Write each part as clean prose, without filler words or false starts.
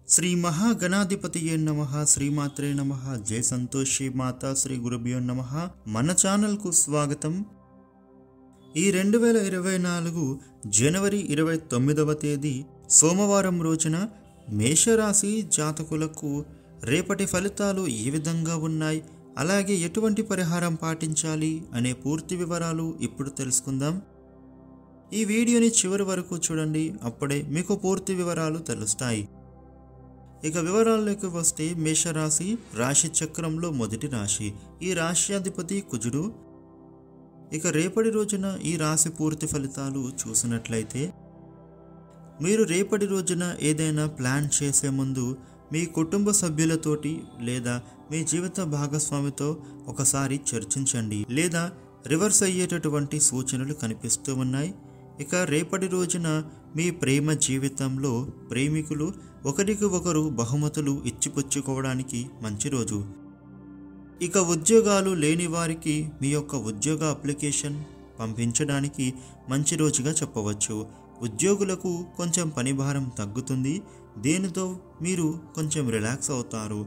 శ్రీ మహాగణాధిపతియే నమః. శ్రీమాత్రే నమః. జై సంతోషి మాతా శ్రీ గురుభ్యో నమః. మన ఛానల్కు స్వాగతం. ఈ 2024 జనవరి 29వ తేదీ సోమవారం రోజున మేషరాశి జాతకులకు రేపటి ఫలితాలు ఏ విధంగా ఉన్నాయి, అలాగే ఎటువంటి పరిహారం పాటించాలి అనే పూర్తి వివరాలు ఇప్పుడు తెలుసుకుందాం. ఈ వీడియోని చివరి వరకు చూడండి, అప్పుడే మీకు పూర్తి వివరాలు తెలుస్తాయి. ఇక వివరాల్లోకి వస్తే, మేషరాశి రాశి చక్రంలో మొదటి రాశి. ఈ రాశ్యాధిపతి కుజుడు. ఇక రేపటి రోజున ఈ రాశి పూర్తి ఫలితాలు చూసినట్లయితే, మీరు రేపటి రోజున ఏదైనా ప్లాన్ చేసే ముందు మీ కుటుంబ సభ్యులతోటి లేదా మీ జీవిత భాగస్వామితో ఒకసారి చర్చించండి, లేదా రివర్స్ అయ్యేటటువంటి సూచనలు కనిపిస్తూ ఉన్నాయి. ఇక రేపటి రోజున మీ ప్రేమ జీవితంలో ప్రేమికులు ఒకరికి ఒకరు బహుమతులు ఇచ్చిపుచ్చుకోవడానికి మంచి రోజు. ఇక ఉద్యోగాలు లేని వారికి మీ యొక్క ఉద్యోగ అప్లికేషన్ పంపించడానికి మంచి రోజుగా చెప్పవచ్చు. ఉద్యోగులకు కొంచెం పని భారం తగ్గుతుంది, దీనితో మీరు కొంచెం రిలాక్స్ అవుతారు.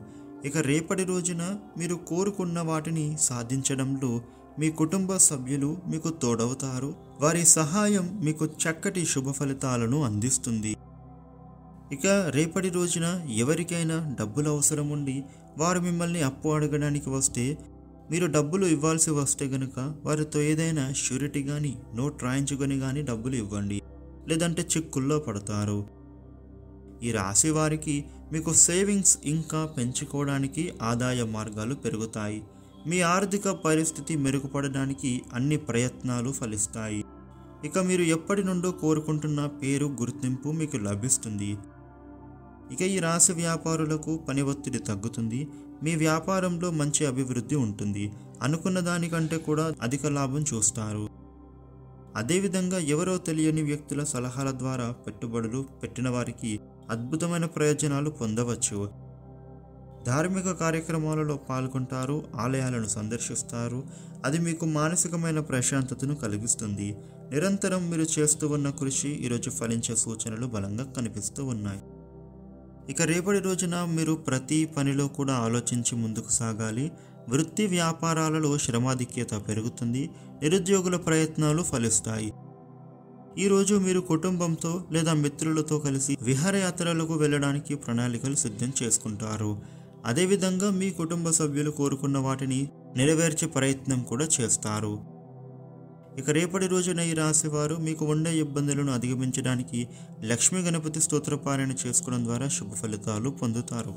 ఇక రేపటి రోజున మీరు కోరుకున్న వాటిని సాధించడంలో మీ కుటుంబ సభ్యులు మీకు తోడవుతారు. వారి సహాయం మీకు చక్కటి శుభ ఫలితాలను అందిస్తుంది. ఇక రేపటి రోజున ఎవరికైనా డబ్బులు అవసరం ఉండి వారు మిమ్మల్ని అప్పు అడగడానికి వస్తే, మీరు డబ్బులు ఇవ్వాల్సి వస్తే గనుక వారితో ఏదైనా షూరిటీ కానీ నోట్ రాయించుకొని కానీ డబ్బులు ఇవ్వండి, లేదంటే చిక్కుల్లో పడతారు. ఈ రాశి వారికి మీకు సేవింగ్స్ ఇంకా పెంచుకోవడానికి ఆదాయ మార్గాలు పెరుగుతాయి. మీ ఆర్థిక పరిస్థితి మెరుగుపడడానికి అన్ని ప్రయత్నాలు ఫలిస్తాయి. ఇక మీరు ఎప్పటి నుండో కోరుకుంటున్న పేరు, గుర్తింపు మీకు లభిస్తుంది. ఇక ఈ రాశి వ్యాపారులకు పని ఒత్తిడి తగ్గుతుంది. మీ వ్యాపారంలో మంచి అభివృద్ధి ఉంటుంది. అనుకున్న దానికంటే కూడా అధిక లాభం చూస్తారు. అదేవిధంగా ఎవరో తెలియని వ్యక్తుల సలహాల ద్వారా పెట్టుబడులు పెట్టిన వారికి అద్భుతమైన ప్రయోజనాలు పొందవచ్చు. ధార్మిక కార్యక్రమాలలో పాల్గొంటారు, ఆలయాలను సందర్శిస్తారు. అది మీకు మానసికమైన ప్రశాంతతను కలిగిస్తుంది. నిరంతరం మీరు చేస్తూ ఉన్న కృషి ఈరోజు ఫలించే సూచనలు బలంగా కనిపిస్తూ ఉన్నాయి. ఇక రేపటి రోజున మీరు ప్రతి పనిలో కూడా ఆలోచించి ముందుకు సాగాలి. వృత్తి వ్యాపారాలలో శ్రమాధిక్యత పెరుగుతుంది. నిరుద్యోగుల ప్రయత్నాలు ఫలిస్తాయి. ఈరోజు మీరు కుటుంబంతో లేదా మిత్రులతో కలిసి విహారయాత్రలకు వెళ్ళడానికి ప్రణాళికలు సిద్ధం చేసుకుంటారు. అదేవిధంగా మీ కుటుంబ సభ్యులు కోరుకున్న వాటిని నెరవేర్చే ప్రయత్నం కూడా చేస్తారు. ఇక రేపటి రోజున ఈ రాశి వారు మీకు ఉండే ఇబ్బందులను అధిగమించడానికి లక్ష్మీ గణపతి స్తోత్రపారాయణ చేసుకోవడం ద్వారా శుభ ఫలితాలు పొందుతారు.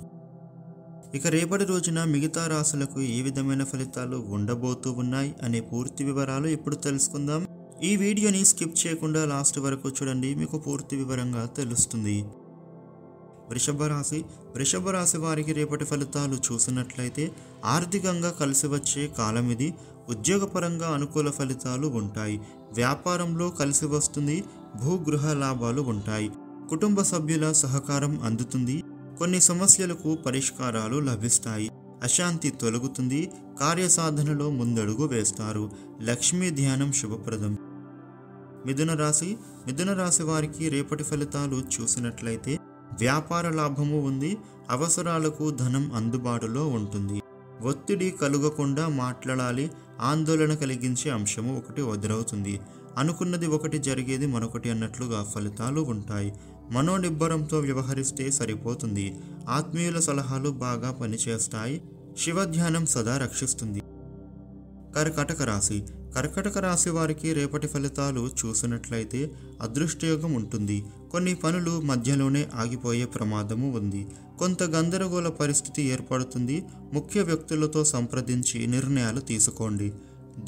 ఇక రేపటి రోజున మిగతా రాశులకు ఏ విధమైన ఫలితాలు ఉండబోతూ ఉన్నాయి అనే పూర్తి వివరాలు ఇప్పుడు తెలుసుకుందాం. ఈ వీడియోని స్కిప్ చేయకుండా లాస్ట్ వరకు చూడండి, మీకు పూర్తి వివరంగా తెలుస్తుంది. వృషభ రాశి వారికి రేపటి ఫలితాలు చూసినట్లయితే, ఆర్థికంగా కలిసి వచ్చే కాలం ఇది. ఉద్యోగపరంగా అనుకూల ఫలితాలు ఉంటాయి. వ్యాపారంలో కలిసి వస్తుంది. భూగృహ లాభాలు ఉంటాయి. కుటుంబ సభ్యుల సహకారం అందుతుంది. కొన్ని సమస్యలకు పరిష్కారాలు లభిస్తాయి. అశాంతి తొలగుతుంది. కార్యసాధనలో ముందడుగు వేస్తారు. లక్ష్మీ ధ్యానం శుభప్రదం. మిథున రాశి వారికి రేపటి ఫలితాలు చూసినట్లయితే, వ్యాపార లాభము ఉంది. అవసరాలకు ధనం అందుబాటులో ఉంటుంది. ఒత్తిడి కలుగకుండా మాట్లాడాలి. ఆందోళన కలిగించే అంశము ఒకటి ఎదురవుతుంది. అనుకున్నది ఒకటి, జరిగేది మరొకటి అన్నట్లుగా ఫలితాలు ఉంటాయి. మనోనిబ్బరంతో వ్యవహరిస్తే సరిపోతుంది. ఆత్మీయుల సలహాలు బాగా పనిచేస్తాయి. శివధ్యానం సదా రక్షిస్తుంది. కర్కటక రాశి వారికి రేపటి ఫలితాలు చూసినట్లయితే, అదృష్టయోగం ఉంటుంది. కొన్ని పనులు మధ్యలోనే ఆగిపోయే ప్రమాదము ఉంది. కొంత గందరగోళ పరిస్థితి ఏర్పడుతుంది. ముఖ్య వ్యక్తులతో సంప్రదించి నిర్ణయాలు తీసుకోండి.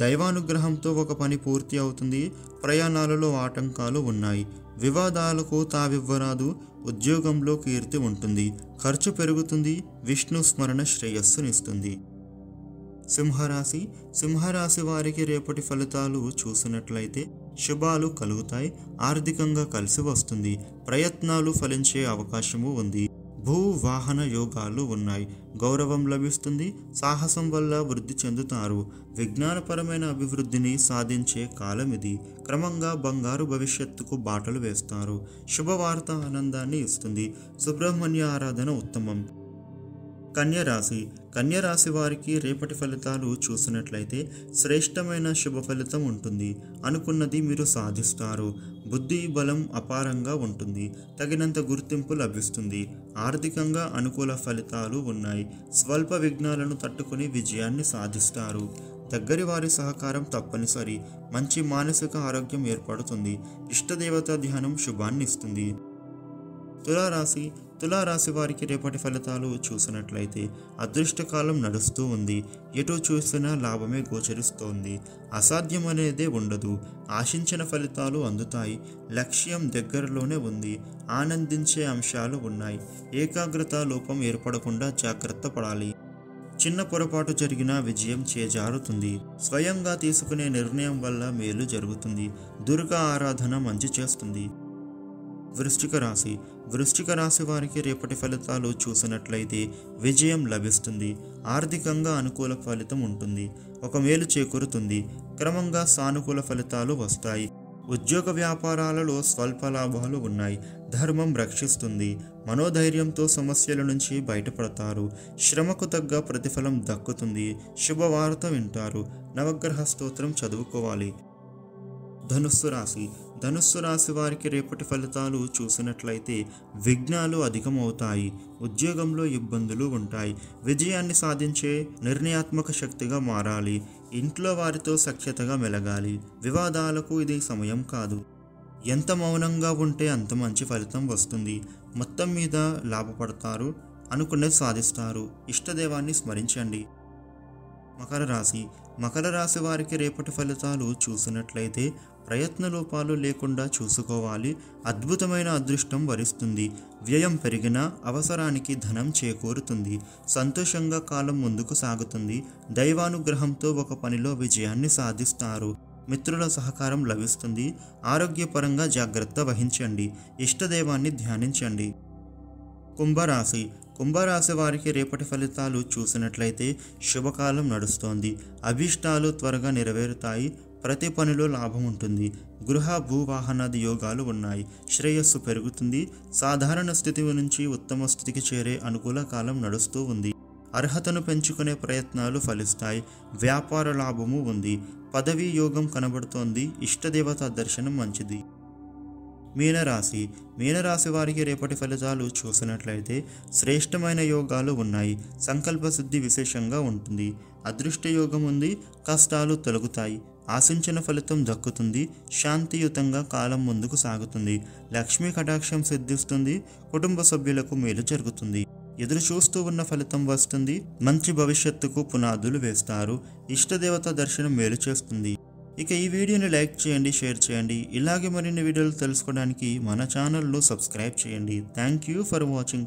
దైవానుగ్రహంతో ఒక పని పూర్తి అవుతుంది. ప్రయాణాలలో ఆటంకాలు ఉన్నాయి. వివాదాలకు తావివ్వరాదు. ఉద్యోగంలో కీర్తి ఉంటుంది. ఖర్చు పెరుగుతుంది. విష్ణు స్మరణ శ్రేయస్సునిస్తుంది. సింహరాశి వారికి రేపటి ఫలితాలు చూసినట్లయితే, శుభాలు కలుగుతాయి. ఆర్థికంగా కలిసి వస్తుంది. ప్రయత్నాలు ఫలించే అవకాశము ఉంది. భూ వాహన యోగాలు ఉన్నాయి. గౌరవం లభిస్తుంది. సాహసం వల్ల వృద్ధి చెందుతారు. విజ్ఞానపరమైన అభివృద్ధిని సాధించే కాలం ఇది. క్రమంగా బంగారు భవిష్యత్తుకు బాటలు వేస్తారు. శుభవార్త ఆనందాన్ని ఇస్తుంది. సుబ్రహ్మణ్య ఆరాధన ఉత్తమం. కన్యరాశి. కన్యరాశి వారికి రేపటి ఫలితాలు చూసినట్లయితే శ్రేష్టమైన శుభ ఫలితం ఉంటుంది. అనుకున్నది మీరు సాధిస్తారు. బుద్ధి బలం అపారంగా ఉంటుంది. తగినంత గుర్తింపు లభిస్తుంది. ఆర్థికంగా అనుకూల ఫలితాలు ఉన్నాయి. స్వల్ప విఘ్నాలను తట్టుకుని విజయాన్ని సాధిస్తారు. దగ్గరి వారి సహకారం తప్పనిసరి. మంచి మానసిక ఆరోగ్యం ఏర్పడుతుంది. ఇష్టదేవత ధ్యానం శుభాన్ని ఇస్తుంది. తులారాశి. తులారాశి వారికి రేపటి ఫలితాలు చూసినట్లయితే అదృష్టకాలం నడుస్తూ ఉంది. ఎటు చూసినా లాభమే గోచరిస్తోంది. అసాధ్యం అనేదే ఉండదు. ఆశించిన ఫలితాలు అందుతాయి. లక్ష్యం దగ్గరలోనే ఉంది. ఆనందించే అంశాలు ఉన్నాయి. ఏకాగ్రత లోపం ఏర్పడకుండా జాగ్రత్త పడాలి. చిన్న పొరపాటు జరిగినా విజయం చేజారుతుంది. స్వయంగా తీసుకునే నిర్ణయం వల్ల మేలు జరుగుతుంది. దుర్గా ఆరాధన మంచి చేస్తుంది. వృశ్చిక రాశి. వృశ్చిక రాశి వారికి రేపటి ఫలితాలు చూసినట్లయితే విజయం లభిస్తుంది. ఆర్థికంగా అనుకూల ఫలితం ఉంటుంది. ఒక మేలు చేకూరుతుంది. క్రమంగా సానుకూల ఫలితాలు వస్తాయి. ఉద్యోగ వ్యాపారాలలో స్వల్ప లాభాలు ఉన్నాయి. ధర్మం రక్షిస్తుంది. మనోధైర్యంతో సమస్యల నుంచి బయటపడతారు. శ్రమకు తగ్గ ప్రతిఫలం దక్కుతుంది. శుభవార్త వింటారు. నవగ్రహ స్తోత్రం చదువుకోవాలి. ధనుస్సు రాశి. ధనుస్సు రాశి వారికి రేపటి ఫలితాలు చూసినట్లయితే విఘ్నాలు అధికమవుతాయి. ఉద్యోగంలో ఇబ్బందులు ఉంటాయి. విజయాన్ని సాధించే నిర్ణయాత్మక శక్తిగా మారాలి. ఇంట్లో వారితో సఖ్యతగా మెలగాలి. వివాదాలకు ఇది సమయం కాదు. ఎంత మౌనంగా ఉంటే అంత మంచి ఫలితం వస్తుంది. మొత్తం మీద లాభపడతారు. అనుకున్నది సాధిస్తారు. ఇష్టదేవాన్ని స్మరించండి. మకర రాశి. మకర రాశి వారికి రేపటి ఫలితాలు చూసినట్లయితే ప్రయత్న లోపాలు లేకుండా చూసుకోవాలి. అద్భుతమైన అదృష్టం వరిస్తుంది. వ్యయం పెరిగినా అవసరానికి ధనం చేకూరుతుంది. సంతోషంగా కాలం ముందుకు సాగుతుంది. దైవానుగ్రహంతో ఒక పనిలో విజయాన్ని సాధిస్తారు. మిత్రుల సహకారం లభిస్తుంది. ఆరోగ్యపరంగా జాగ్రత్త వహించండి. ఇష్టదేవాన్ని ధ్యానించండి. కుంభరాశి. కుంభరాశి వారికి రేపటి ఫలితాలు చూసినట్లయితే శుభకాలం నడుస్తోంది. అభీష్టాలు త్వరగా నెరవేరుతాయి. ప్రతి పనిలో లాభం ఉంటుంది. గృహ భూవాహనాది యోగాలు ఉన్నాయి. శ్రేయస్సు పెరుగుతుంది. సాధారణ స్థితి నుంచి ఉత్తమ స్థితికి చేరే అనుకూల కాలం నడుస్తూ ఉంది. అర్హతను పెంచుకునే ప్రయత్నాలు ఫలిస్తాయి. వ్యాపార లాభము ఉంది. పదవీ యోగం కనబడుతోంది. ఇష్టదేవత దర్శనం మంచిది. మీనరాశి. మీనరాశి వారికి రేపటి ఫలితాలు చూసినట్లయితే శ్రేష్టమైన యోగాలు ఉన్నాయి. సంకల్ప సిద్ధి విశేషంగా ఉంటుంది. అదృష్ట యోగం ఉంది. కష్టాలు తొలగుతాయి. ఆశించిన ఫలితం దక్కుతుంది. శాంతియుతంగా కాలం ముందుకు సాగుతుంది. లక్ష్మీ కటాక్షం సిద్ధిస్తుంది. కుటుంబ సభ్యులకు మేలు జరుగుతుంది. ఎదురు చూస్తూ ఉన్న ఫలితం వస్తుంది. మంచి భవిష్యత్తుకు పునాదులు వేస్తారు. ఇష్టదేవత దర్శనం మేలు చేస్తుంది. ఇక ఈ వీడియోని లైక్ చేయండి, షేర్ చేయండి. ఇలాగే మరిన్ని వీడియోలు తెలుసుకోవడానికి మన ఛానల్ను సబ్స్క్రైబ్ చేయండి. Thank you for watching.